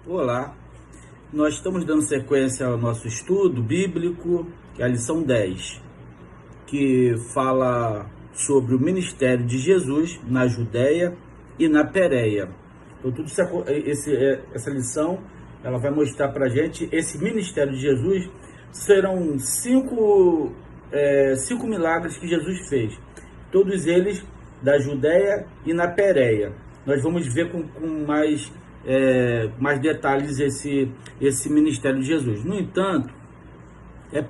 Olá, nós estamos dando sequência ao nosso estudo bíblico, que é a lição 10, que fala sobre o ministério de Jesus na Judéia e na Pérea. Então, essa lição ela vai mostrar para a gente esse ministério de Jesus. Serão cinco milagres que Jesus fez, todos eles da Judéia e na Pérea. Nós vamos ver com mais detalhes esse ministério de Jesus. No entanto, é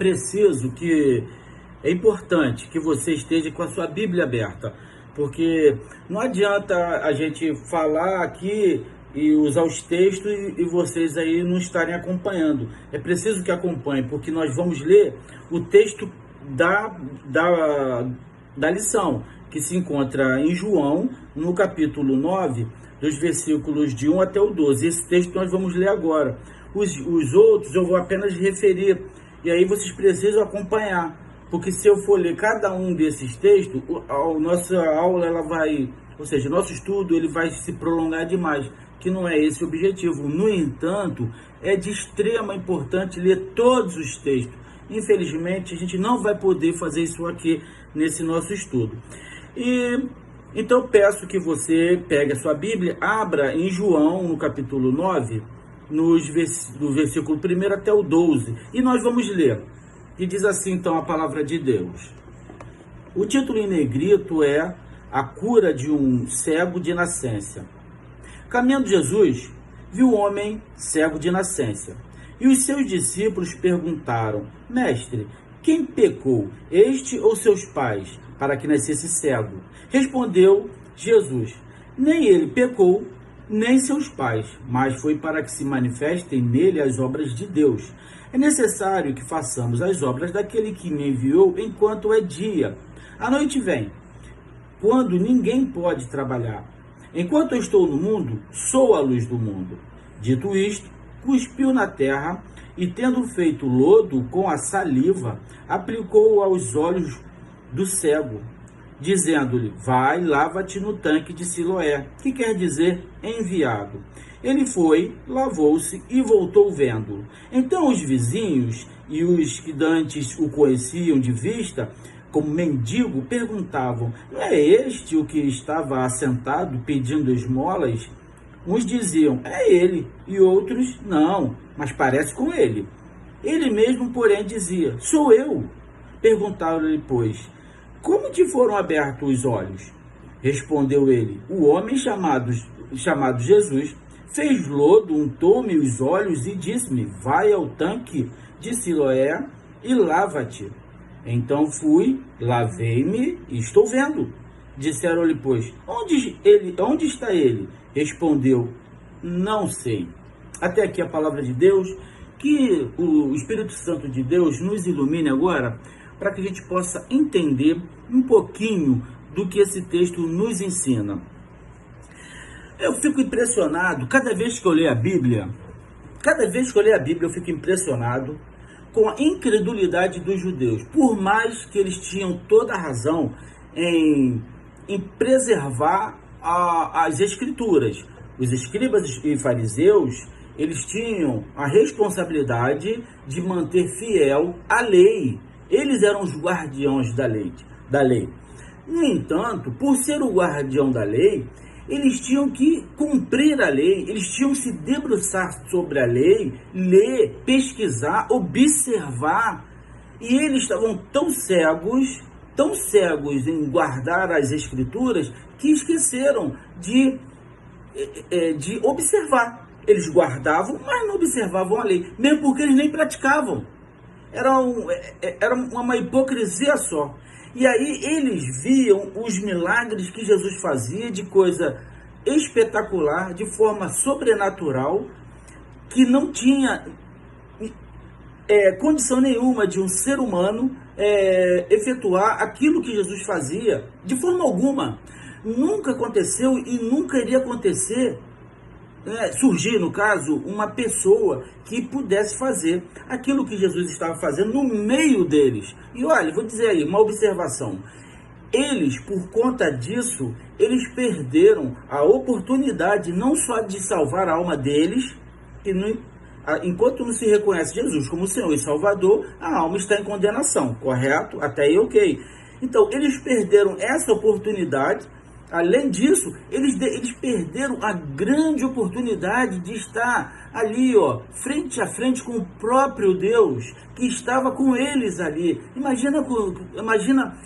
importante que você esteja com a sua Bíblia aberta, porque não adianta a gente falar aqui e usar os textos e vocês aí não estarem acompanhando. É preciso que acompanhem, porque nós vamos ler o texto da lição, que se encontra em João, no capítulo 9, dos versículos de 1 até o 12. Esse texto nós vamos ler agora. Os outros eu vou apenas referir, e aí vocês precisam acompanhar, porque se eu for ler cada um desses textos, a nossa aula, nosso estudo, ele vai se prolongar demais, que não é esse o objetivo. No entanto, é de extrema importância ler todos os textos. Infelizmente, a gente não vai poder fazer isso aqui nesse nosso estudo. Então, peço que você pegue a sua Bíblia, abra em João, no capítulo 9, do versículo 1 até o 12, e nós vamos ler. E diz assim, então, a palavra de Deus. O título em negrito é A Cura de um Cego de Nascença. Caminhando Jesus, viu um homem cego de nascença, e os seus discípulos perguntaram: Mestre, quem pecou, este ou seus pais, para que nascesse cego? Respondeu Jesus: nem ele pecou, nem seus pais, mas foi para que se manifestem nele as obras de Deus. É necessário que façamos as obras daquele que me enviou enquanto é dia. A noite vem, quando ninguém pode trabalhar. Enquanto eu estou no mundo, sou a luz do mundo. Dito isto, cuspiu na terra e, tendo feito lodo com a saliva, aplicou aos olhos do cego, dizendo-lhe: vai, lava-te no tanque de Siloé, que quer dizer enviado. Ele foi, lavou-se e voltou vendo. Então os vizinhos e os que dantes o conheciam de vista, como mendigo, perguntavam: não é este o que estava assentado pedindo esmolas? Uns diziam: é ele, e outros: não, mas parece com ele. Ele mesmo, porém, dizia: sou eu. Perguntaram-lhe, pois: como te foram abertos os olhos? Respondeu ele: o homem chamado Jesus fez lodo, untou-me os olhos e disse-me: vai ao tanque de Siloé e lava-te. Então fui, lavei-me e estou vendo. Disseram-lhe, pois: onde está ele? Respondeu: não sei. Até aqui a palavra de Deus. Que o Espírito Santo de Deus nos ilumine agora, para que a gente possa entender um pouquinho do que esse texto nos ensina. Eu fico impressionado, cada vez que eu leio a Bíblia, eu fico impressionado com a incredulidade dos judeus. Por mais que eles tinham toda a razão em preservar as Escrituras. Os escribas e fariseus, eles tinham a responsabilidade de manter fiel a lei. Eles eram os guardiões da lei. No entanto, por ser o guardião da lei, eles tinham que cumprir a lei, eles tinham que se debruçar sobre a lei, ler, pesquisar, observar. E eles estavam tão cegos em guardar as Escrituras, que esqueceram de observar. Eles guardavam, mas não observavam a lei, mesmo porque eles nem praticavam. Era uma hipocrisia só. E aí eles viam os milagres que Jesus fazia de coisa espetacular, de forma sobrenatural, que não tinha condição nenhuma de um ser humano efetuar aquilo que Jesus fazia, de forma alguma. Nunca aconteceu e nunca iria acontecer, surgir, no caso, uma pessoa que pudesse fazer aquilo que Jesus estava fazendo no meio deles. E olha, vou dizer aí, uma observação. Eles, por conta disso, eles perderam a oportunidade não só de salvar a alma deles, que enquanto não se reconhece Jesus como Senhor e Salvador, a alma está em condenação, correto? Até aí, ok. Então, eles perderam essa oportunidade. Além disso, eles perderam a grande oportunidade de estar ali, ó, frente a frente com o próprio Deus, que estava com eles ali. Imagina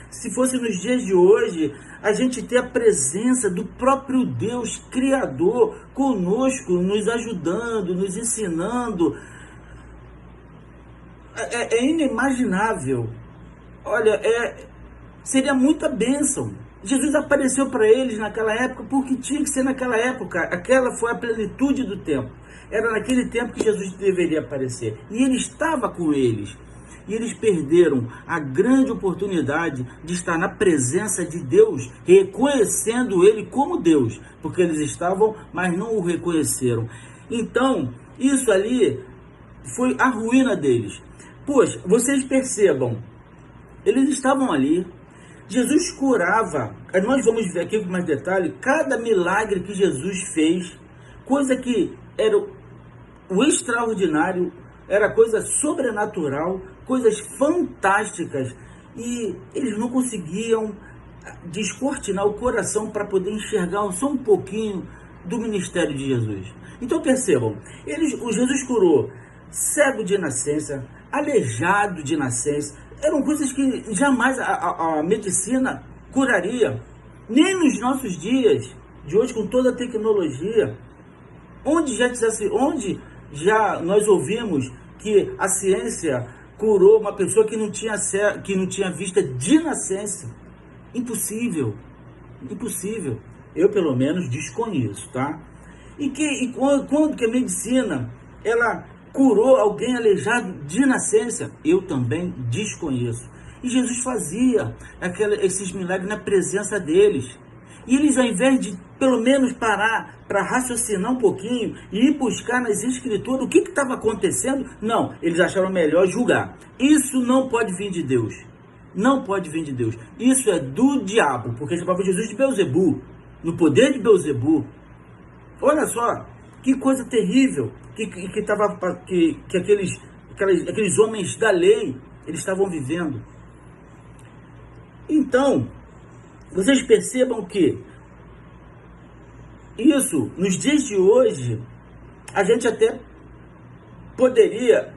se fosse nos dias de hoje, a gente ter a presença do próprio Deus Criador conosco, nos ajudando, nos ensinando. É inimaginável. Olha, seria muita bênção. Jesus apareceu para eles naquela época porque tinha que ser naquela época. Aquela foi a plenitude do tempo. Era naquele tempo que Jesus deveria aparecer. E ele estava com eles. E eles perderam a grande oportunidade de estar na presença de Deus, reconhecendo ele como Deus. Porque eles estavam, mas não o reconheceram. Então, isso ali foi a ruína deles. Pois, vocês percebam, eles estavam ali. Jesus curava, nós vamos ver aqui com mais detalhe, cada milagre que Jesus fez, coisa que era o extraordinário, era coisa sobrenatural, coisas fantásticas, e eles não conseguiam descortinar o coração para poder enxergar só um pouquinho do ministério de Jesus. Então percebam, Jesus curou cego de nascença, aleijado de nascença. Eram coisas que jamais a medicina curaria. Nem nos nossos dias de hoje, com toda a tecnologia, onde já nós ouvimos que a ciência curou uma pessoa que não tinha vista de nascença. Impossível. Impossível. Eu, pelo menos, desconheço, tá? E quando que a medicina, ela curou alguém aleijado de nascença? Eu também desconheço. E Jesus fazia esses milagres na presença deles. E eles, ao invés de pelo menos parar para raciocinar um pouquinho e ir buscar nas escrituras o que estava acontecendo, não, eles acharam melhor julgar. Isso não pode vir de Deus. Não pode vir de Deus. Isso é do diabo, porque chamava Jesus de Beelzebu, no poder de Beelzebu. Olha só, que coisa terrível que aqueles homens da lei, eles estavam vivendo. Então, vocês percebam que isso, nos dias de hoje, a gente até poderia,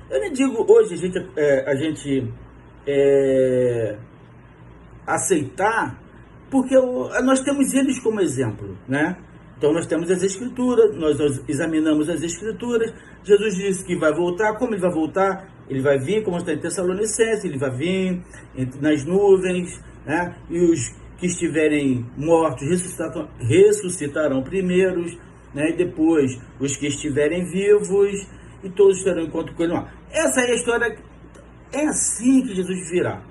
eu nem digo hoje a gente aceitar, porque nós temos eles como exemplo, né? Então nós temos as escrituras, nós examinamos as escrituras. Jesus disse que vai voltar. Como ele vai voltar? Ele vai vir, como está em Tessalonicenses, ele vai vir nas nuvens, né? E os que estiverem mortos ressuscitarão primeiros, né? E depois os que estiverem vivos, e todos terão encontro com ele. Essa é a história. É assim que Jesus virá.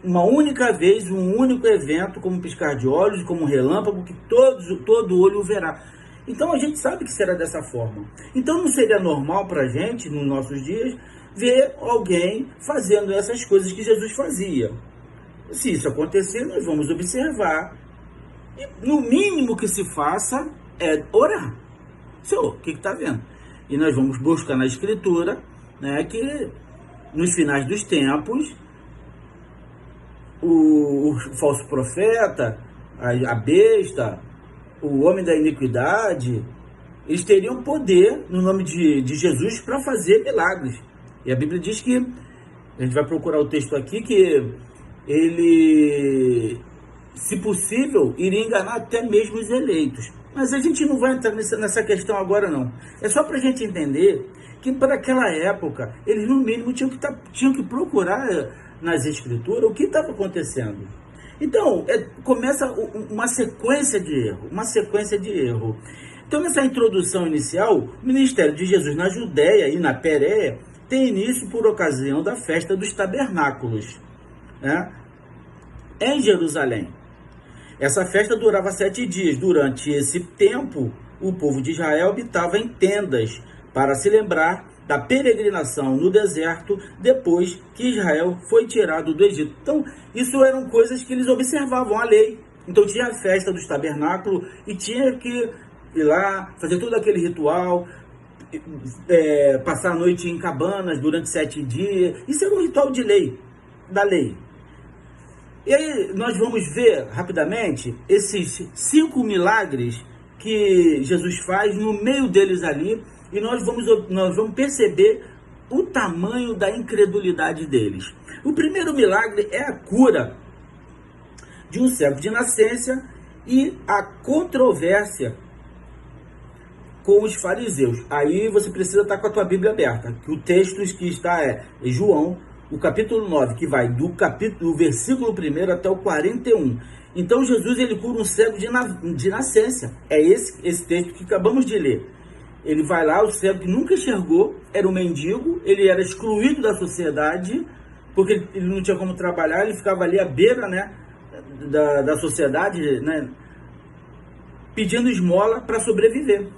Uma única vez, um único evento, como um piscar de olhos, como um relâmpago, que todo olho o verá. Então a gente sabe que será dessa forma. Então não seria normal para a gente, nos nossos dias, ver alguém fazendo essas coisas que Jesus fazia. Se isso acontecer, nós vamos observar. E no mínimo que se faça é orar. Senhor, o que está vendo? E nós vamos buscar na Escritura, né, que nos finais dos tempos, o falso profeta, a besta, o homem da iniquidade, eles teriam poder no nome de Jesus para fazer milagres. E a Bíblia diz que, a gente vai procurar o texto aqui, que ele, se possível, iria enganar até mesmo os eleitos. Mas a gente não vai entrar nessa questão agora, não. É só para a gente entender que para aquela época, eles no mínimo tinham que procurar nas escrituras o que estava acontecendo. Então, começa uma sequência de erro. Então, nessa introdução inicial, o ministério de Jesus na Judéia e na Pérea tem início por ocasião da festa dos tabernáculos, né, em Jerusalém. Essa festa durava 7 dias. Durante esse tempo, o povo de Israel habitava em tendas para se lembrar da peregrinação no deserto depois que Israel foi tirado do Egito. Então, isso eram coisas que eles observavam, a lei. Então, tinha a festa dos tabernáculos e tinha que ir lá, fazer todo aquele ritual, passar a noite em cabanas durante 7 dias. Isso era um ritual de lei, da lei. E aí nós vamos ver rapidamente esses 5 milagres que Jesus faz, no meio deles ali, e nós vamos perceber o tamanho da incredulidade deles. O primeiro milagre é a cura de um cego de nascença e a controvérsia com os fariseus. Aí você precisa estar com a tua Bíblia aberta, que o texto que está é João, o capítulo 9, que vai do versículo 1 até o 41. Então Jesus, ele cura um cego de nascença. É esse texto que acabamos de ler. Ele vai lá, o cego que nunca enxergou, era um mendigo, ele era excluído da sociedade, porque ele não tinha como trabalhar, ele ficava ali à beira, né, da sociedade, né, pedindo esmola para sobreviver.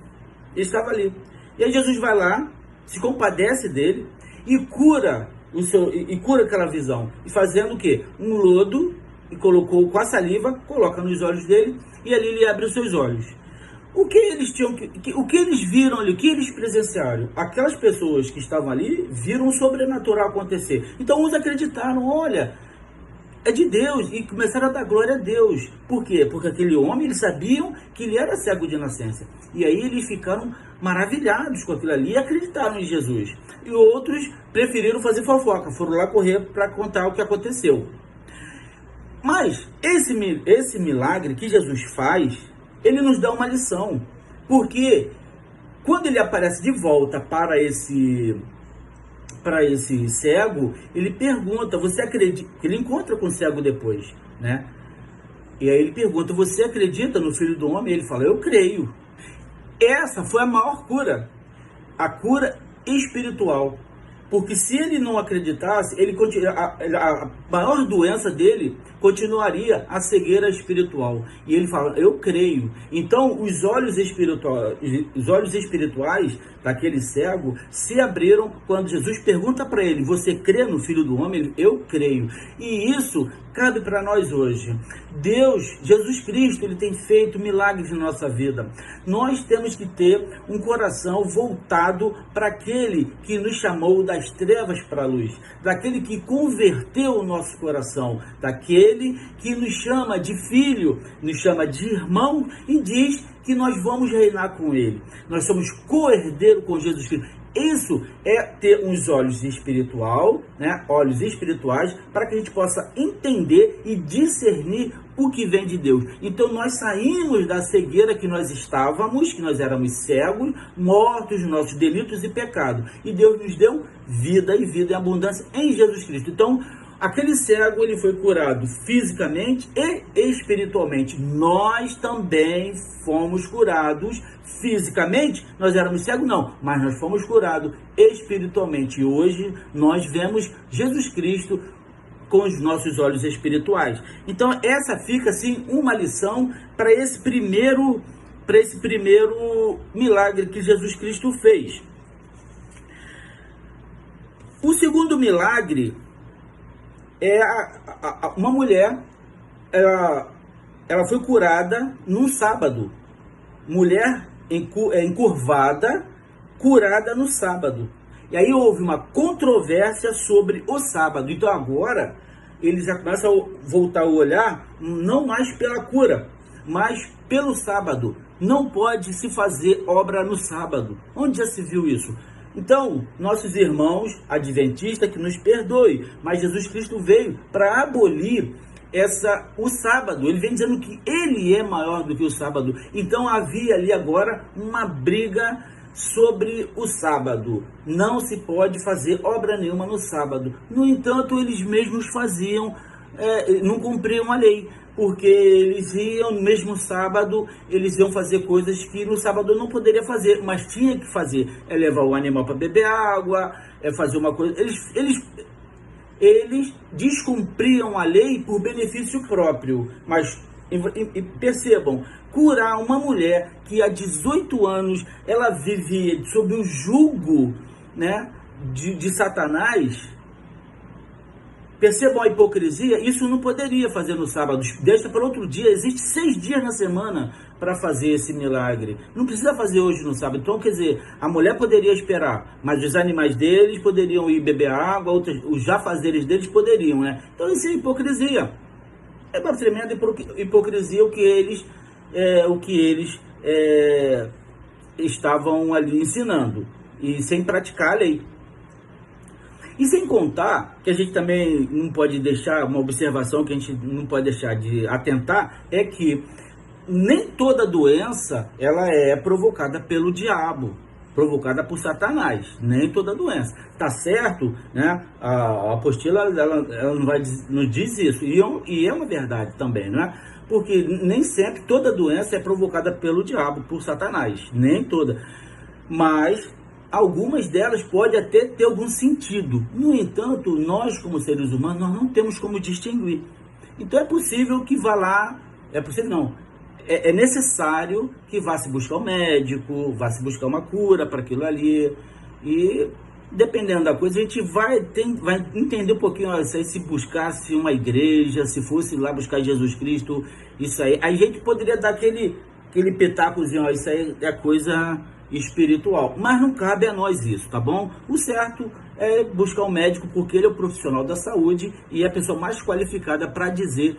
Ele estava ali. E aí Jesus vai lá, se compadece dele e cura aquela visão. E fazendo o quê? Um lodo, e colocou com a saliva, coloca nos olhos dele, e ali ele abre os seus olhos. O que eles viram ali, o que eles presenciaram? Aquelas pessoas que estavam ali viram o sobrenatural acontecer. Então uns acreditaram, olha, é de Deus, e começaram a dar glória a Deus. Por quê? Porque aquele homem, eles sabiam que ele era cego de nascença. E aí eles ficaram maravilhados com aquilo ali e acreditaram em Jesus. E outros preferiram fazer fofoca, foram lá correr para contar o que aconteceu. Mas esse milagre que Jesus faz, ele nos dá uma lição. Porque quando ele aparece de volta para esse cego, ele pergunta, você acredita? Ele encontra com o cego depois, né? E aí ele pergunta, você acredita no Filho do Homem? Ele fala, eu creio. Essa foi a maior cura, a cura espiritual. Porque se ele não acreditasse, a maior doença dele continuaria a cegueira espiritual. E ele fala, eu creio. Então, os olhos espirituais daquele cego se abriram quando Jesus pergunta para ele, você crê no Filho do Homem? Ele, eu creio. E isso cabe para nós hoje. Deus, Jesus Cristo, ele tem feito milagres na nossa vida. Nós temos que ter um coração voltado para aquele que nos chamou das trevas para a luz, daquele que converteu o nosso coração, daquele que nos chama de filho, nos chama de irmão e diz que nós vamos reinar com ele. Nós somos co-herdeiro com Jesus Cristo. Isso é ter uns olhos espirituais, né? Olhos espirituais, para que a gente possa entender e discernir o que vem de Deus. Então nós saímos da cegueira que nós estávamos, que nós éramos cegos, mortos nos nossos delitos e pecados. E Deus nos deu vida e vida em abundância em Jesus Cristo. Então, aquele cego, ele foi curado fisicamente e espiritualmente. Nós também fomos curados fisicamente. Nós éramos cegos? Não, mas nós fomos curados espiritualmente. E hoje nós vemos Jesus Cristo com os nossos olhos espirituais. Então essa fica assim uma lição para esse primeiro milagre que Jesus Cristo fez. O segundo milagre é uma mulher, ela foi curada num sábado. Mulher encurvada, curada no sábado. E aí houve uma controvérsia sobre o sábado. Então agora eles já começam a voltar o olhar, não mais pela cura, mas pelo sábado. Não pode se fazer obra no sábado. Onde já se viu isso? Então, nossos irmãos adventistas, que nos perdoe, mas Jesus Cristo veio para abolir o sábado. Ele vem dizendo que ele é maior do que o sábado. Então havia ali agora uma briga sobre o sábado. Não se pode fazer obra nenhuma no sábado. No entanto, eles mesmos faziam, não cumpriam a lei, porque eles iam no mesmo sábado, eles iam fazer coisas que no sábado não poderia fazer, mas tinha que fazer. É levar o animal para beber água, é fazer uma coisa. Eles descumpriam a lei por benefício próprio. Mas percebam, curar uma mulher que há 18 anos ela vivia sob o jugo, né, de Satanás, Percebam a hipocrisia, isso não poderia fazer no sábado, deixa para outro dia, existe 6 dias na semana para fazer esse milagre, não precisa fazer hoje no sábado. Então, quer dizer, a mulher poderia esperar, mas os animais deles poderiam ir beber água, os jafazeres deles poderiam, né? Então isso é hipocrisia, é uma tremenda hipocrisia o que eles estavam ali ensinando, e sem praticar a lei. E sem contar, que a gente também não pode deixar, uma observação que a gente não pode deixar de atentar, é que nem toda doença ela é provocada pelo diabo, provocada por Satanás, nem toda doença. Tá certo, né? A apostila ela não diz isso, e é uma verdade também, não é? Porque nem sempre toda doença é provocada pelo diabo, por Satanás, nem toda. Mas algumas delas podem até ter algum sentido. No entanto, nós como seres humanos, nós não temos como distinguir. Então é possível que vá lá, é possível não, é necessário que vá se buscar um médico, vá se buscar uma cura para aquilo ali, e dependendo da coisa, a gente vai entender um pouquinho, ó, isso aí, se buscasse uma igreja, se fosse lá buscar Jesus Cristo, isso aí a gente poderia dar aquele pitacozinho, ó, isso aí é coisa espiritual, mas não cabe a nós isso, tá bom? O certo é buscar um médico, porque ele é o profissional da saúde e é a pessoa mais qualificada para dizer,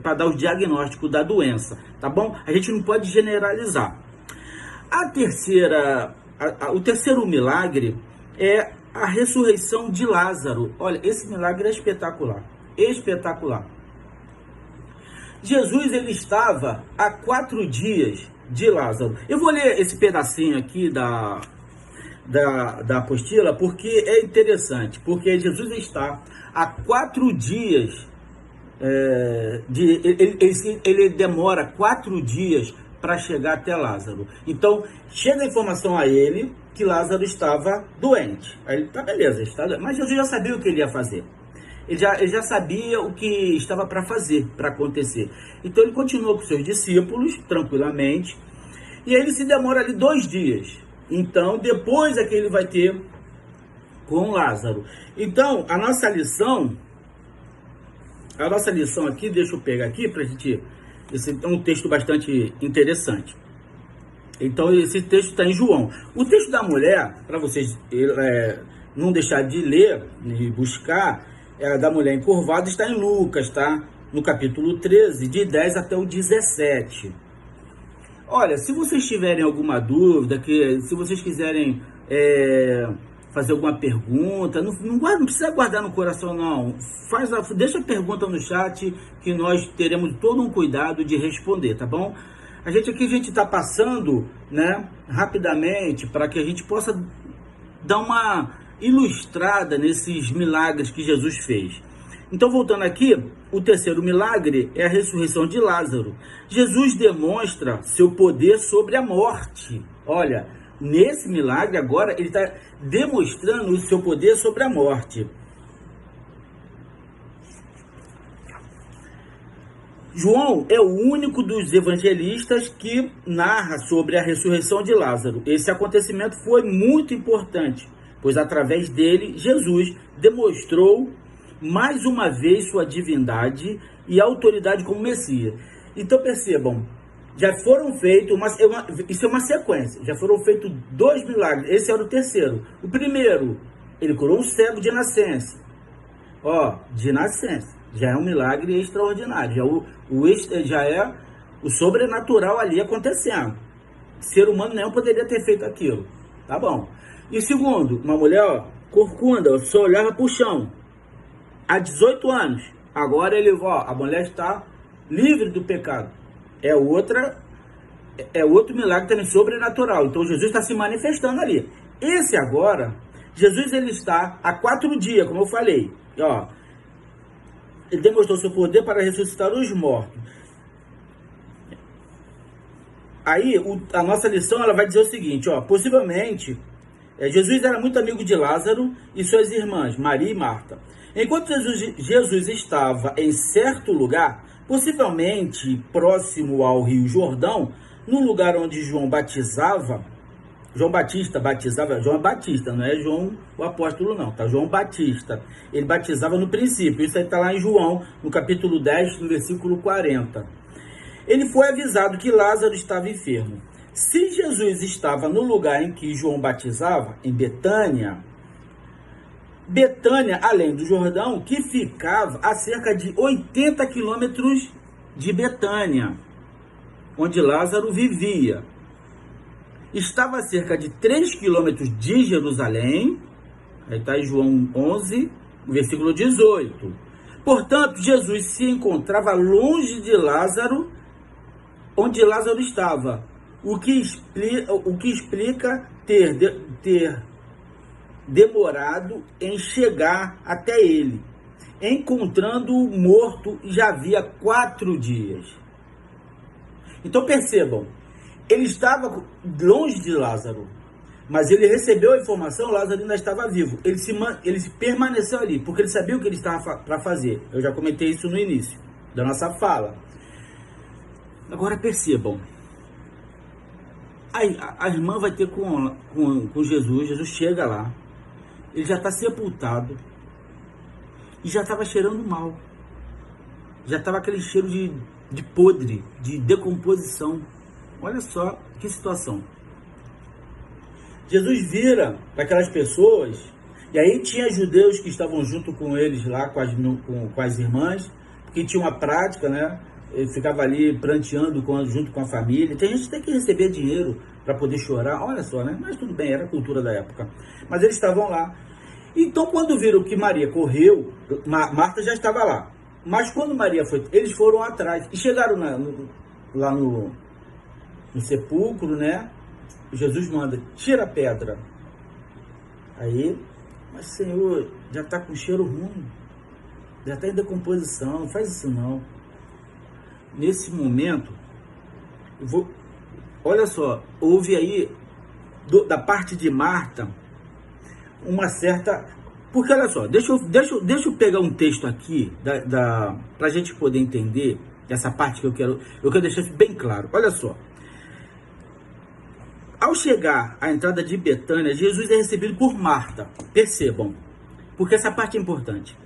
para dar o diagnóstico da doença, tá bom? A gente não pode generalizar. O terceiro milagre é a ressurreição de Lázaro. Olha, esse milagre é espetacular, espetacular. Jesus, ele estava há 4 dias de Lázaro. Eu vou ler esse pedacinho aqui da apostila, porque é interessante, porque Jesus está há 4 dias, ele demora 4 dias para chegar até Lázaro. Então, chega a informação a ele que Lázaro estava doente. Aí ele, tá, beleza, está doente. Mas Jesus já sabia o que ele ia fazer. Ele já sabia o que estava para fazer, para acontecer. Então ele continuou com seus discípulos, tranquilamente, e aí ele se demora ali 2 dias. Então, depois é que ele vai ter com Lázaro. Então, a nossa lição aqui, deixa eu pegar aqui para a gente... Esse é um texto bastante interessante. Então, esse texto está em João. O texto da mulher, para vocês não deixar de ler e buscar, da mulher encurvada, está em Lucas, tá? No capítulo 13, de 10 até o 17. Olha, se vocês tiverem alguma dúvida, se vocês quiserem fazer alguma pergunta, não precisa guardar no coração, não. Deixa a pergunta no chat, que nós teremos todo um cuidado de responder, tá bom? A gente está passando, né, rapidamente, para que a gente possa dar uma ilustrada nesses milagres que Jesus fez. Então, voltando aqui, o terceiro milagre é a ressurreição de Lázaro. Jesus demonstra seu poder sobre a morte. Olha, nesse milagre agora, ele está demonstrando o seu poder sobre a morte. João é o único dos evangelistas que narra sobre a ressurreição de Lázaro. Esse acontecimento foi muito importante, pois através dele, Jesus demonstrou mais uma vez sua divindade e autoridade como Messias. Então percebam, já foram feitos, isso é uma sequência, já foram feitos 2 milagres, esse era o terceiro. O primeiro, ele curou um cego de nascença. De nascença, já é um milagre extraordinário, já é o sobrenatural ali acontecendo. Ser humano nenhum poderia ter feito aquilo, tá bom? E segundo, uma mulher corcunda, só olhava para o chão, há 18 anos, agora a mulher está livre do pecado. É outro milagre também sobrenatural. Então Jesus está se manifestando ali. Esse agora, Jesus ele está há 4 dias, como eu falei. Ele demonstrou seu poder para ressuscitar os mortos. Aí a nossa lição ela vai dizer o seguinte, possivelmente Jesus era muito amigo de Lázaro e suas irmãs, Maria e Marta. Enquanto Jesus estava em certo lugar, possivelmente próximo ao Rio Jordão, no lugar onde João batizava, João Batista batizava, João Batista, não é João o apóstolo não, tá? João Batista, ele batizava no princípio, isso aí está lá em João, no capítulo 10, no versículo 40. Ele foi avisado que Lázaro estava enfermo. Se Jesus estava no lugar em que João batizava, em Betânia, além do Jordão, que ficava a cerca de 80 quilômetros de Betânia, onde Lázaro vivia. Estava a cerca de 3 quilômetros de Jerusalém, aí está em João 11, versículo 18. Portanto, Jesus se encontrava longe de Lázaro, onde Lázaro estava, o que explica ter demorado em chegar até ele, encontrando-o morto já havia 4 dias. Então percebam, ele estava longe de Lázaro, mas ele recebeu a informação, Lázaro ainda estava vivo. Ele permaneceu ali, porque ele sabia o que ele estava para fazer. Eu já comentei isso no início da nossa fala. Agora percebam, a irmã vai ter com Jesus, Jesus chega lá, ele já está sepultado, e já estava cheirando mal, já estava aquele cheiro de podre, de decomposição. Olha só que situação. Jesus vira para aquelas pessoas, e aí tinha judeus que estavam junto com eles lá, com as irmãs, porque tinha uma prática, né? Ele ficava ali pranteando junto com a família. Tem gente que tem que receber dinheiro para poder chorar, olha só, né? Mas tudo bem, era a cultura da época. Mas eles estavam lá. Então, quando viram que Maria correu, Marta já estava lá. Mas quando Maria foi, eles foram atrás e chegaram lá no sepulcro, né? Jesus manda, tira a pedra. Aí, mas Senhor, já está com cheiro ruim, já está em decomposição, não faz isso não. Nesse momento, olha só, houve aí, da parte de Marta, uma certa... Porque olha só, deixa eu pegar um texto aqui, para a gente poder entender essa parte que eu quero deixar isso bem claro. Olha só. Ao chegar à entrada de Betânia, Jesus é recebido por Marta. Percebam, porque essa parte é importante.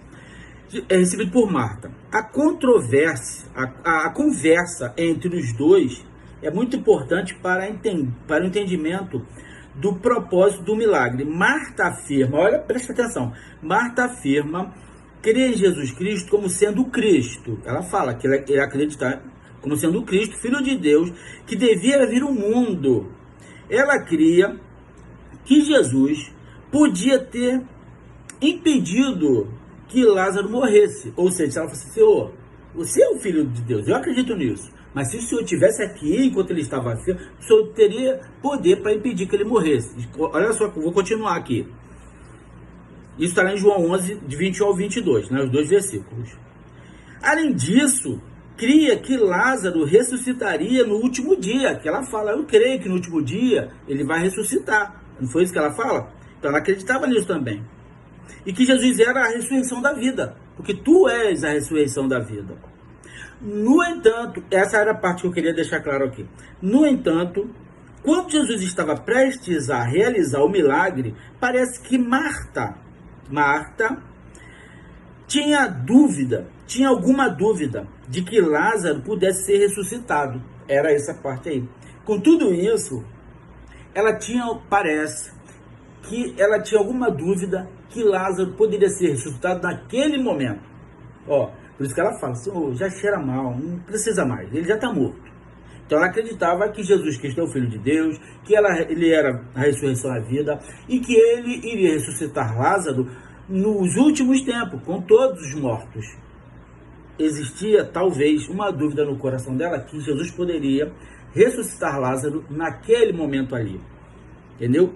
É recebido por Marta. A controvérsia, a conversa entre os dois é muito importante para o entendimento do propósito do milagre. Marta afirma, olha, presta atenção, Marta afirma crer em Jesus Cristo como sendo o Cristo. Ela fala que ele acredita como sendo o Cristo, Filho de Deus, que devia vir ao mundo. Ela cria que Jesus podia ter impedido que Lázaro morresse. Ou seja, ela falou assim, Senhor, você é o Filho de Deus, eu acredito nisso. Mas se o Senhor estivesse aqui enquanto ele estava assim, o Senhor teria poder para impedir que ele morresse. Olha só, vou continuar aqui. Isso está lá em João 11, de 21 ao 22, né, os 2 versículos. Além disso, cria que Lázaro ressuscitaria no último dia, que ela fala, eu creio que no último dia ele vai ressuscitar. Não foi isso que ela fala? Então ela acreditava nisso também. E que Jesus era a ressurreição da vida, porque tu és a ressurreição da vida. No entanto, essa era a parte que eu queria deixar claro aqui. No entanto, quando Jesus estava prestes a realizar o milagre, parece que Marta tinha alguma dúvida de que Lázaro pudesse ser ressuscitado. Era essa parte aí. Com tudo isso, parece que ela tinha alguma dúvida que Lázaro poderia ser ressuscitado naquele momento. Por isso que ela fala, Senhor, já cheira mal, não precisa mais, ele já está morto. Então ela acreditava que Jesus Cristo é o Filho de Deus, que ele era a ressurreição da vida e que ele iria ressuscitar Lázaro nos últimos tempos, com todos os mortos. Existia talvez uma dúvida no coração dela que Jesus poderia ressuscitar Lázaro naquele momento ali. Entendeu?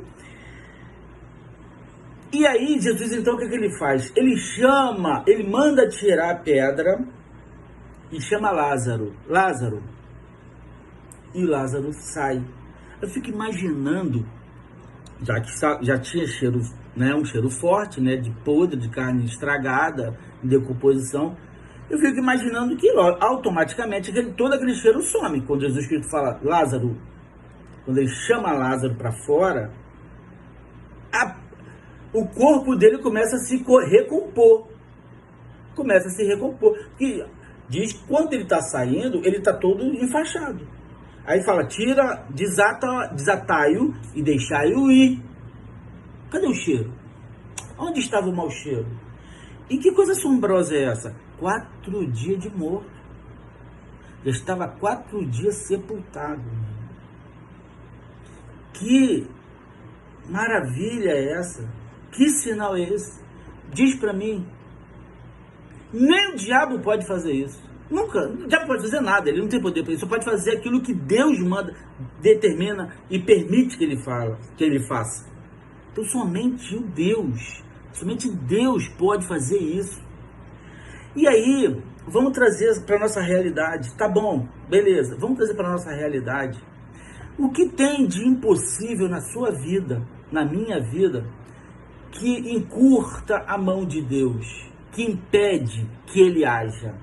E aí, Jesus, então, o que ele faz? Ele manda tirar a pedra e chama Lázaro. Lázaro. E Lázaro sai. Eu fico imaginando, já que já tinha cheiro, né, um cheiro forte, né, de podre, de carne estragada, de decomposição, eu fico imaginando que automaticamente todo aquele cheiro some. Quando Jesus Cristo fala, Lázaro, quando ele chama Lázaro para fora, o corpo dele começa a se recompor. Começa a se recompor. Porque diz que quando ele está saindo, ele está todo enfaixado. Aí fala, desatai-o e deixai-o ir. Cadê o cheiro? Onde estava o mau cheiro? E que coisa assombrosa é essa? 4 dias de morto. Já estava 4 dias sepultado. Que maravilha é essa? Que sinal é esse? Diz para mim. Nem o diabo pode fazer isso. Nunca. O diabo pode fazer nada. Ele não tem poder para isso. Só pode fazer aquilo que Deus manda, determina e permite que ele faça. Então somente Deus pode fazer isso. E aí, vamos trazer para a nossa realidade. Tá bom, beleza. Vamos trazer para a nossa realidade. O que tem de impossível na sua vida, na minha vida, que encurta a mão de Deus, que impede que Ele haja?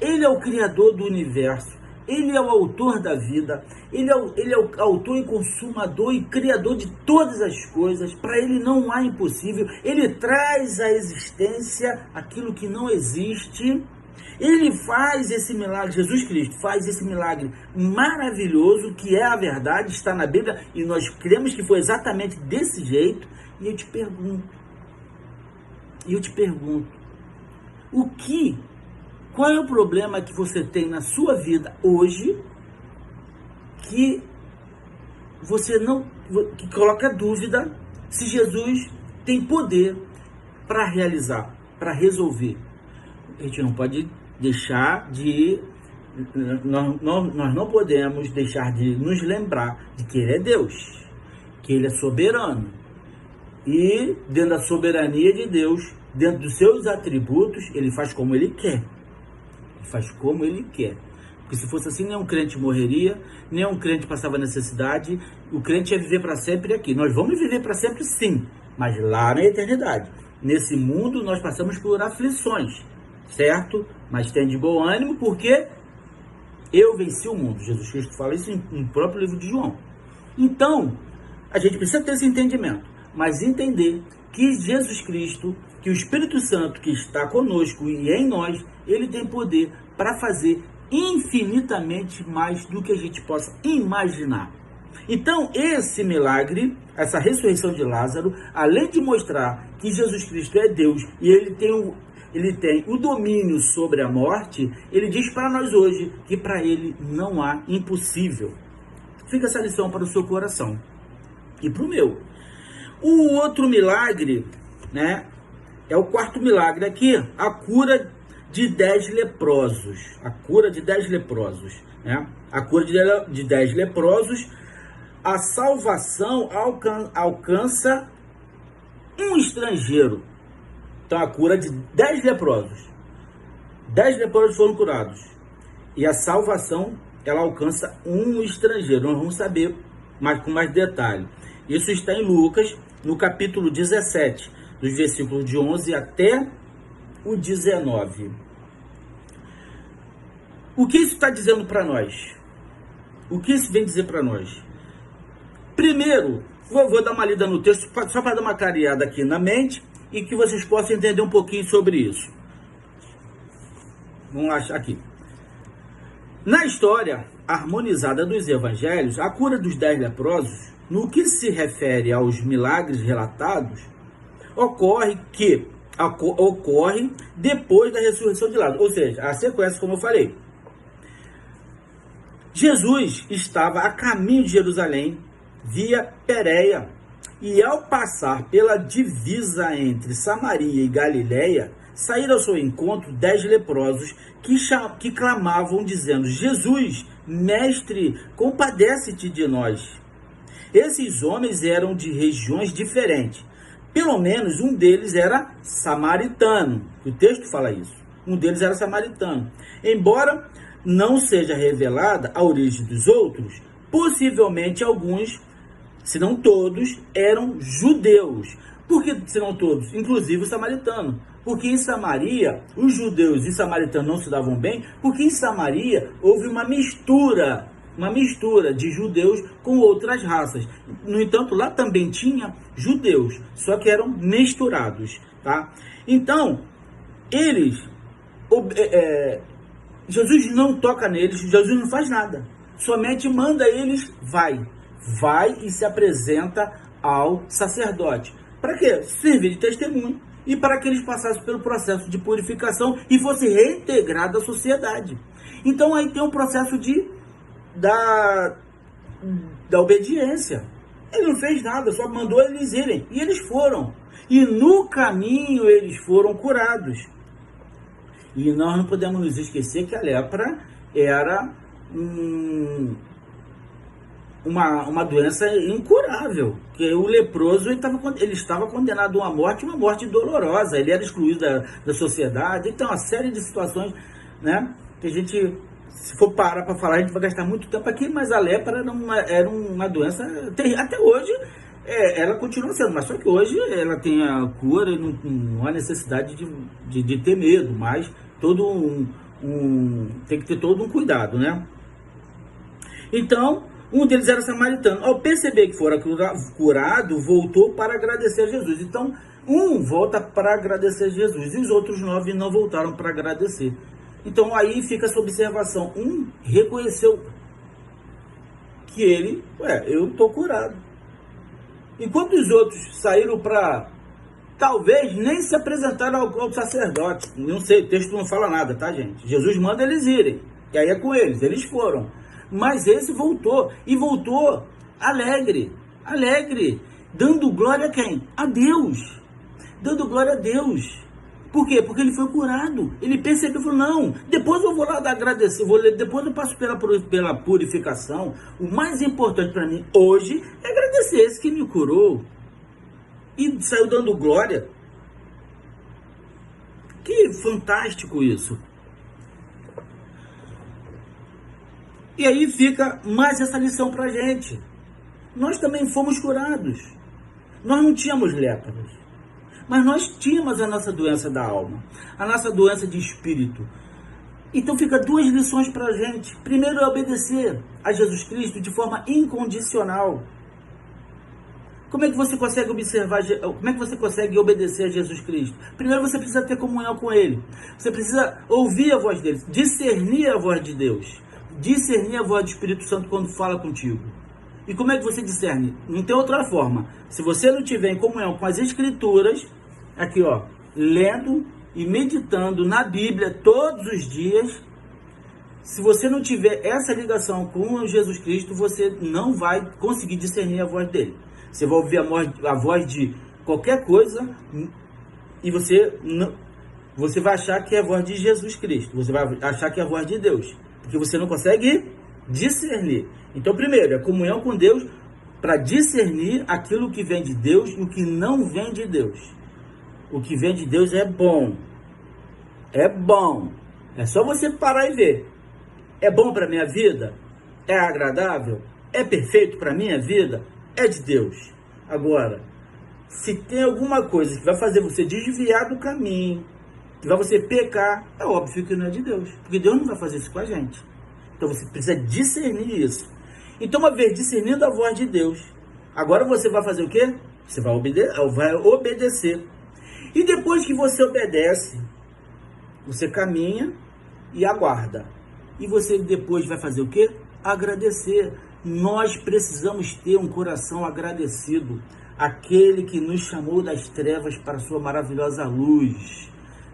Ele é o Criador do universo, Ele é o autor da vida, Ele é o autor e consumador e criador de todas as coisas. Para Ele não há impossível. Ele traz à existência aquilo que não existe. Ele faz esse milagre, Jesus Cristo faz esse milagre maravilhoso, que é a verdade, está na Bíblia, e nós cremos que foi exatamente desse jeito. E eu te pergunto, qual é o problema que você tem na sua vida hoje que você que coloca dúvida se Jesus tem poder para realizar, para resolver? A gente não pode deixar nós não podemos deixar de nos lembrar de que Ele é Deus, que Ele é soberano. E dentro da soberania de Deus, dentro dos seus atributos, Ele faz como Ele quer. Ele faz como Ele quer. Porque se fosse assim, nenhum crente morreria, nenhum crente passava necessidade. O crente ia viver para sempre aqui. Nós vamos viver para sempre, sim, mas lá na eternidade. Nesse mundo nós passamos por aflições, certo? Mas tem de bom ânimo, porque eu venci o mundo. Jesus Cristo fala isso no próprio livro de João. Então, a gente precisa ter esse entendimento, mas entender que Jesus Cristo, que o Espírito Santo que está conosco e em nós, ele tem poder para fazer infinitamente mais do que a gente possa imaginar. Então, esse milagre, essa ressurreição de Lázaro, além de mostrar que Jesus Cristo é Deus e ele tem o domínio sobre a morte, ele diz para nós hoje que para ele não há impossível. Fica essa lição para o seu coração e para o meu. O outro milagre, né, é o quarto milagre aqui, a cura de 10 leprosos. A cura de 10 leprosos, né? A cura de 10 leprosos. A salvação alcança um estrangeiro. Então, a cura de 10 leprosos. 10 leprosos foram curados. E a salvação, ela alcança um estrangeiro. Nós vamos saber com mais detalhe. Isso está em Lucas, no capítulo 17, dos versículos de 11 até o 19. O que isso está dizendo para nós? O que isso vem dizer para nós? Primeiro, vou dar uma lida no texto, só para dar uma clareada aqui na mente, e que vocês possam entender um pouquinho sobre isso. Vamos lá, aqui. Na história harmonizada dos evangelhos, a cura dos 10 leprosos, no que se refere aos milagres relatados, ocorre depois da ressurreição de Lázaro. Ou seja, a sequência, como eu falei. Jesus estava a caminho de Jerusalém, via Pérea, e ao passar pela divisa entre Samaria e Galiléia, saíram ao seu encontro 10 leprosos que clamavam, dizendo: Jesus, mestre, compadece-te de nós. Esses homens eram de regiões diferentes. Pelo menos um deles era samaritano. O texto fala isso. Um deles era samaritano. Embora não seja revelada a origem dos outros, possivelmente alguns, se não todos, eram judeus. Por que se não todos? Inclusive o samaritano. Porque em Samaria, os judeus e samaritanos não se davam bem, porque em Samaria houve uma mistura uma mistura de judeus com outras raças. No entanto, lá também tinha judeus, só que eram misturados, tá? Então, eles, Jesus não toca neles, Jesus não faz nada, somente manda eles, vai e se apresenta ao sacerdote. Para quê? Servir de testemunho e para que eles passassem pelo processo de purificação e fossem reintegrados à sociedade. Então aí tem um processo da obediência. Ele não fez nada, só mandou eles irem. E eles foram. E no caminho eles foram curados. E nós não podemos nos esquecer que a lepra era uma doença incurável, que o leproso ele estava condenado a uma morte dolorosa, ele era excluído da sociedade. Então, uma série de situações, né, que a gente, se for parar para falar, a gente vai gastar muito tempo aqui, mas a lepra era uma doença, até hoje, ela continua sendo, mas só que hoje ela tem a cura e não há necessidade de ter medo, mas tem que ter todo um cuidado, né? Então, um deles era samaritano. Ao perceber que fora curado, voltou para agradecer a Jesus. Então, um volta para agradecer a Jesus e os outros 9 não voltaram para agradecer. Então, aí fica essa observação. Um reconheceu que ele, eu estou curado. Enquanto os outros saíram para, talvez, nem se apresentaram ao sacerdote. Não sei, o texto não fala nada, tá, gente? Jesus manda eles irem. E aí é com eles, eles foram. Mas esse voltou, e voltou alegre, dando glória a quem? A Deus, dando glória a Deus. Por quê? Porque ele foi curado, ele percebeu, falou, não, depois eu vou lá agradecer, depois eu passo pela purificação. O mais importante para mim hoje é agradecer esse que me curou, e saiu dando glória. Que fantástico isso. E aí fica mais essa lição para a gente. Nós também fomos curados. Nós não tínhamos lepras, mas nós tínhamos a nossa doença da alma, a nossa doença de espírito. Então fica 2 lições para a gente. Primeiro é obedecer a Jesus Cristo de forma incondicional. Como é que você consegue como é que você consegue obedecer a Jesus Cristo? Primeiro você precisa ter comunhão com Ele. Você precisa ouvir a voz dele, discernir a voz de Deus. Discernir a voz do Espírito Santo quando fala contigo. E como é que você discerne? Não tem outra forma. Se você não tiver em comunhão com as Escrituras, aqui ó, lendo e meditando na Bíblia todos os dias, se você não tiver essa ligação com Jesus Cristo, você não vai conseguir discernir a voz dele. Você vai ouvir a voz de qualquer coisa e você vai achar que é a voz de Jesus Cristo. Você vai achar que é a voz de Deus. Porque você não consegue discernir. Então, primeiro, é comunhão com Deus para discernir aquilo que vem de Deus e o que não vem de Deus. O que vem de Deus é bom. É bom. É só você parar e ver. É bom para a minha vida? É agradável? É perfeito para a minha vida? É de Deus. Agora, se tem alguma coisa que vai fazer você desviar do caminho, que vai você pecar, é óbvio que não é de Deus. Porque Deus não vai fazer isso com a gente. Então você precisa discernir isso. Então, uma vez discernindo a voz de Deus, agora você vai fazer o quê? Você vai obedecer. E depois que você obedece, você caminha e aguarda. E você depois vai fazer o quê? Agradecer. Nós precisamos ter um coração agradecido. Aquele que nos chamou das trevas para a sua maravilhosa luz.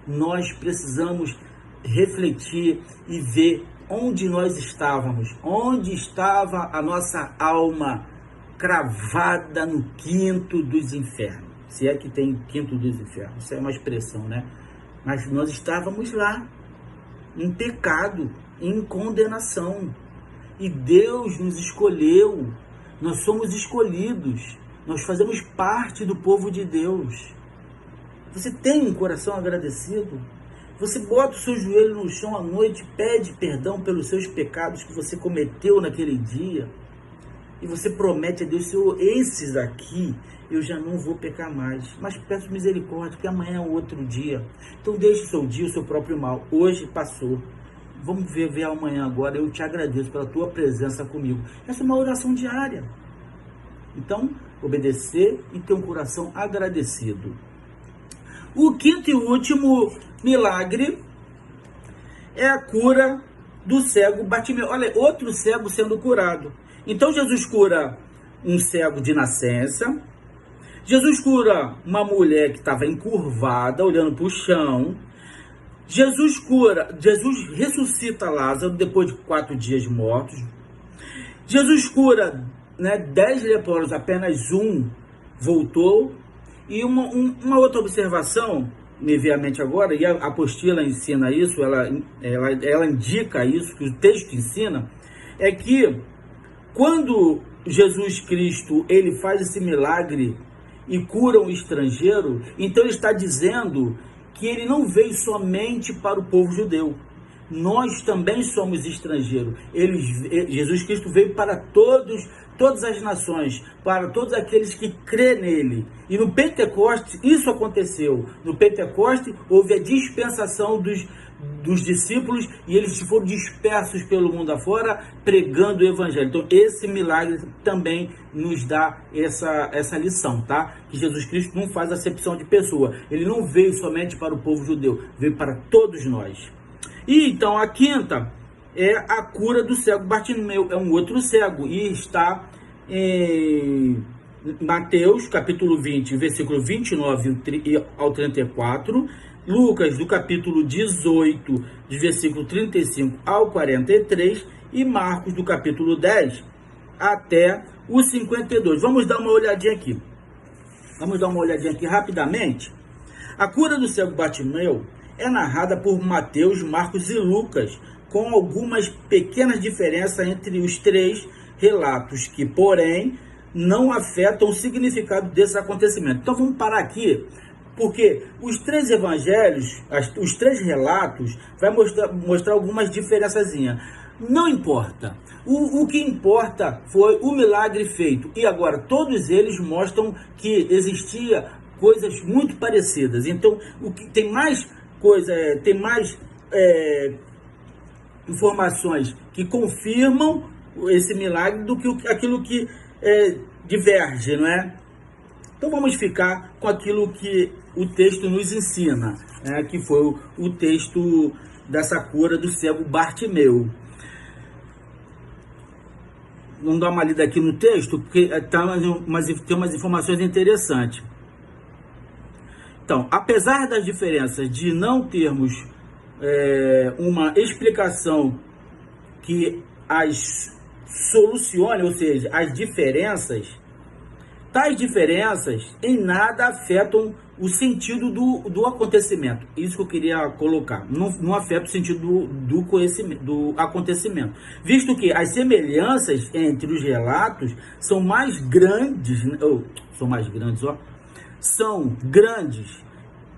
Nós precisamos refletir e ver onde nós estávamos, onde estava a nossa alma cravada no quinto dos infernos. Se é que tem quinto dos infernos, isso é uma expressão, né? Mas nós estávamos lá, em pecado, em condenação. E Deus nos escolheu, nós somos escolhidos, nós fazemos parte do povo de Deus. Você tem um coração agradecido? Você bota o seu joelho no chão à noite, pede perdão pelos seus pecados que você cometeu naquele dia, e você promete a Deus, Senhor, esses aqui eu já não vou pecar mais, mas peço misericórdia, que amanhã é outro dia. Então deixe o seu dia, o seu próprio mal. Hoje passou, vamos ver amanhã agora, eu te agradeço pela tua presença comigo. Essa é uma oração diária. Então, obedecer e ter um coração agradecido. O quinto e último milagre é a cura do cego Bartimeu. Olha, outro cego sendo curado. Então, Jesus cura um cego de nascença. Jesus cura uma mulher que estava encurvada, olhando para o chão. Jesus ressuscita Lázaro depois de 4 dias mortos. Jesus cura 10 leprosos, apenas um voltou. E uma outra observação, me veio à mente agora, e a apostila ensina isso, ela indica isso, que o texto ensina, é que quando Jesus Cristo ele faz esse milagre e cura um estrangeiro, então ele está dizendo que ele não veio somente para o povo judeu. Nós também somos estrangeiros. Jesus Cristo veio para todas as nações, para todos aqueles que crêem nele. E no Pentecostes isso aconteceu. No Pentecostes houve a dispensação dos discípulos e eles foram dispersos pelo mundo afora pregando o evangelho. Então esse milagre também nos dá essa lição, tá? Que Jesus Cristo não faz acepção de pessoa. Ele não veio somente para o povo judeu, veio para todos nós. E então a quinta é a cura do cego Bartimeu, é um outro cego, e está em Mateus, capítulo 20, versículo 29 ao 34, Lucas, do capítulo 18, de versículo 35 ao 43, e Marcos, do capítulo 10 até o 52. Vamos dar uma olhadinha aqui. Rapidamente. A cura do cego Bartimeu é narrada por Mateus, Marcos e Lucas, com algumas pequenas diferenças entre os 3 relatos, que, porém, não afetam o significado desse acontecimento. Então, vamos parar aqui, porque os 3 evangelhos, os 3 relatos, vai mostrar algumas diferençazinhas. Não importa. O que importa foi o milagre feito. E agora, todos eles mostram que existia coisas muito parecidas. Então, o que tem mais informações que confirmam esse milagre do que aquilo que diverge, não é? Então vamos ficar com aquilo que o texto nos ensina, que foi o texto dessa cura do cego Bartimeu. Vamos dar uma lida aqui no texto, porque tem umas informações interessantes. Então, apesar das diferenças de não termos uma explicação que as solucione, ou seja, as diferenças, tais diferenças em nada afetam o sentido do acontecimento. Isso que eu queria colocar. Não afeta o sentido do acontecimento. Visto que as semelhanças entre os relatos são grandes,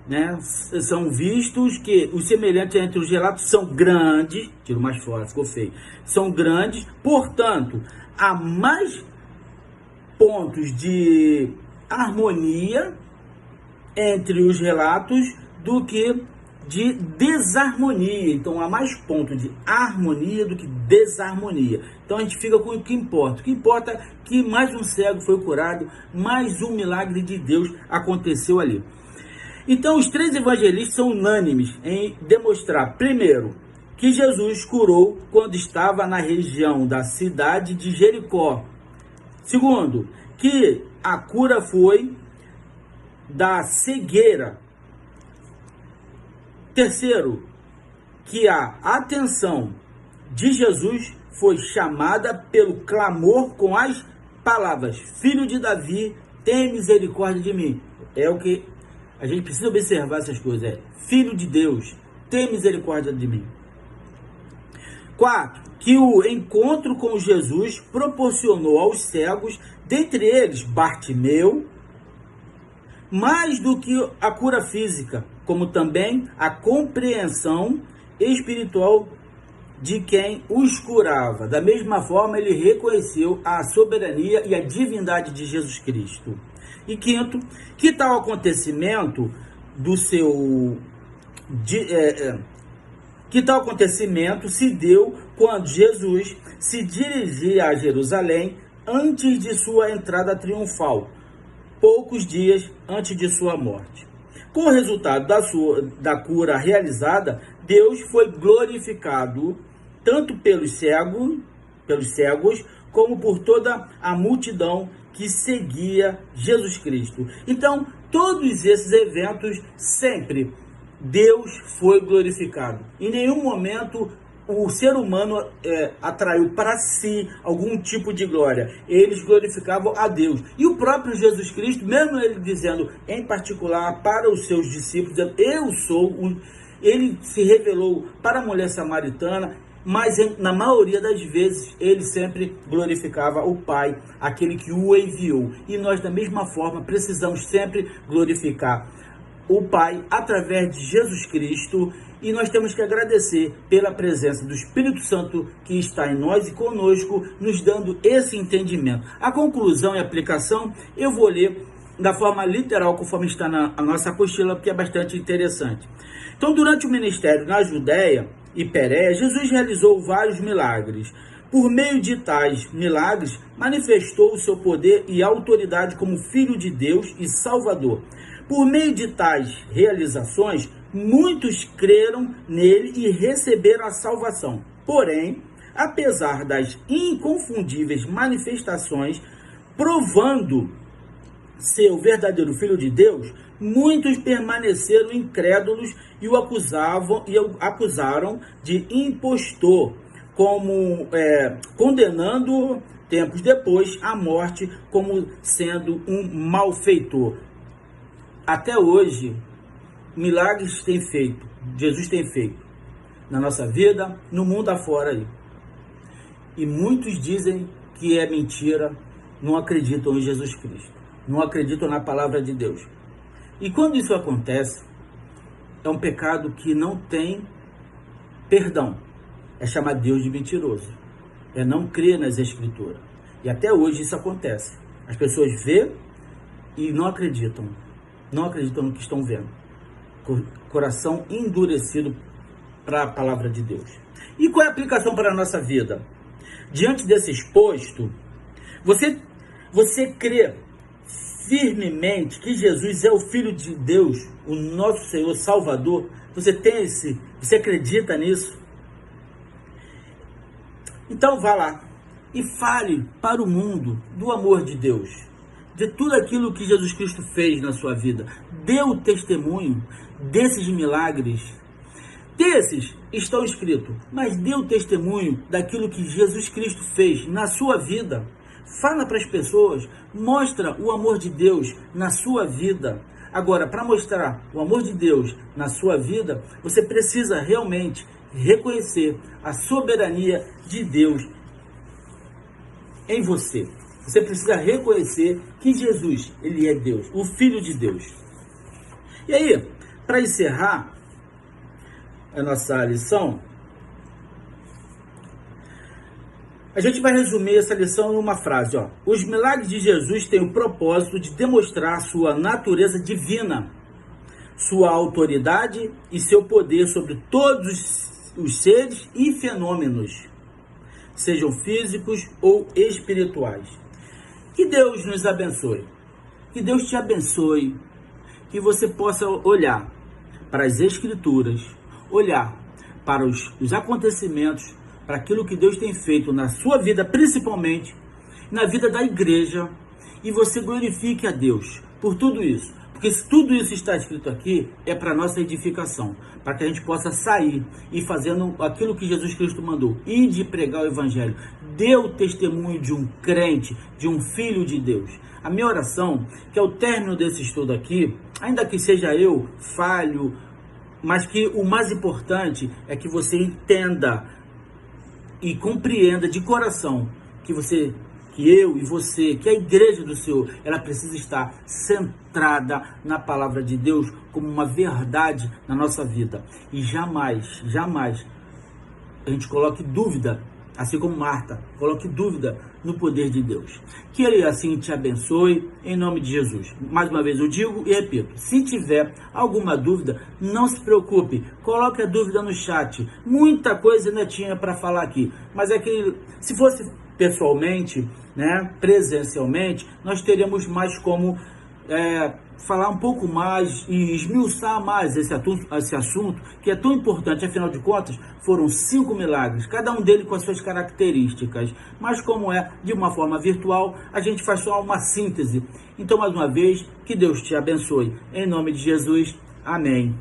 né? São vistos que os semelhantes entre os relatos são grandes, tiro mais forte, ficou feio, são grandes, portanto, há mais pontos de harmonia entre os relatos do que de desarmonia. Então há mais pontos de harmonia do que desarmonia. Então a gente fica com o que importa. O que importa é que mais um cego foi curado, mais um milagre de Deus aconteceu ali. Então os 3 evangelistas são unânimes em demonstrar, primeiro, que Jesus curou quando estava na região da cidade de Jericó. Segundo, que a cura foi da cegueira. Terceiro, que a atenção de Jesus foi chamada pelo clamor com as palavras: Filho de Davi, tem misericórdia de mim. É o que a gente precisa observar, essas coisas. Filho de Deus, tem misericórdia de mim. 4, que o encontro com Jesus proporcionou aos cegos, dentre eles Bartimeu, mais do que a cura física, como também a compreensão espiritual de quem os curava. Da mesma forma, ele reconheceu a soberania e a divindade de Jesus Cristo. E 5, que tal acontecimento que tal acontecimento se deu quando Jesus se dirigia a Jerusalém antes de sua entrada triunfal, poucos dias antes de sua morte. Com o resultado da cura realizada, Deus foi glorificado tanto pelos cegos, como por toda a multidão que seguia Jesus Cristo. Então, todos esses eventos, sempre Deus foi glorificado. Em nenhum momento o ser humano atraiu para si algum tipo de glória. Eles glorificavam a Deus. E o próprio Jesus Cristo, mesmo ele dizendo em particular para os seus discípulos, dizendo, eu sou ele se revelou para a mulher samaritana, mas na maioria das vezes ele sempre glorificava o Pai, aquele que o enviou. E nós da mesma forma precisamos sempre glorificar o Pai através de Jesus Cristo, e nós temos que agradecer pela presença do Espírito Santo que está em nós e conosco, nos dando esse entendimento. A conclusão e aplicação eu vou ler da forma literal, conforme está na nossa apostila, porque é bastante interessante. Então, durante o ministério na Judéia e Pérea, Jesus realizou vários milagres. Por meio de tais milagres, manifestou o seu poder e autoridade como Filho de Deus e Salvador. Por meio de tais realizações, muitos creram nele e receberam a salvação. Porém, apesar das inconfundíveis manifestações, provando ser o verdadeiro Filho de Deus, muitos permaneceram incrédulos e o acusaram de impostor, condenando tempos depois à morte como sendo um malfeitor. Até hoje, milagres tem feito, Jesus tem feito na nossa vida, no mundo afora aí. E muitos dizem que é mentira, não acreditam em Jesus Cristo, não acreditam na palavra de Deus. E quando isso acontece, é um pecado que não tem perdão. É chamar Deus de mentiroso. É não crer nas Escrituras. E até hoje isso acontece. As pessoas vêem e não acreditam. Não acreditam no que estão vendo. Coração endurecido para a palavra de Deus. E qual é a aplicação para a nossa vida? Diante desse exposto, você crê firmemente que Jesus é o Filho de Deus, o nosso Senhor Salvador? Você acredita nisso? Então vá lá e fale para o mundo do amor de Deus, de tudo aquilo que Jesus Cristo fez na sua vida. Dê o testemunho desses milagres. Desses estão escritos, mas dê o testemunho daquilo que Jesus Cristo fez na sua vida. Fala para as pessoas, mostra o amor de Deus na sua vida. Agora, para mostrar o amor de Deus na sua vida, você precisa realmente reconhecer a soberania de Deus em você. Você precisa reconhecer que Jesus, ele é Deus, o Filho de Deus. E aí, para encerrar a nossa lição, a gente vai resumir essa lição em uma frase, ó. Os milagres de Jesus têm o propósito de demonstrar sua natureza divina, sua autoridade e seu poder sobre todos os seres e fenômenos, sejam físicos ou espirituais. Que Deus nos abençoe. Que Deus te abençoe. Que você possa olhar para as Escrituras, olhar para os acontecimentos, para aquilo que Deus tem feito na sua vida, principalmente na vida da igreja, e você glorifique a Deus por tudo isso. Porque se tudo isso está escrito aqui, é para nossa edificação, para que a gente possa sair e fazendo aquilo que Jesus Cristo mandou, ir de pregar o Evangelho, dê o testemunho de um crente, de um filho de Deus. A minha oração, que ao término desse estudo aqui, ainda que seja eu falho, mas que o mais importante é que você entenda e compreenda de coração que eu e você, que a igreja do Senhor, ela precisa estar centrada na palavra de Deus como uma verdade na nossa vida. E jamais a gente coloque dúvida assim como Marta, coloque dúvida no poder de Deus. Que Ele assim te abençoe, em nome de Jesus. Mais uma vez eu digo e repito, se tiver alguma dúvida, não se preocupe, coloque a dúvida no chat. Muita coisa ainda tinha para falar aqui, mas é que se fosse pessoalmente, né, presencialmente, nós teríamos mais como falar um pouco mais e esmiuçar mais esse assunto que é tão importante. Afinal de contas, foram 5 milagres, cada um deles com as suas características, mas como é de uma forma virtual, a gente faz só uma síntese. Então, mais uma vez, que Deus te abençoe. Em nome de Jesus, amém.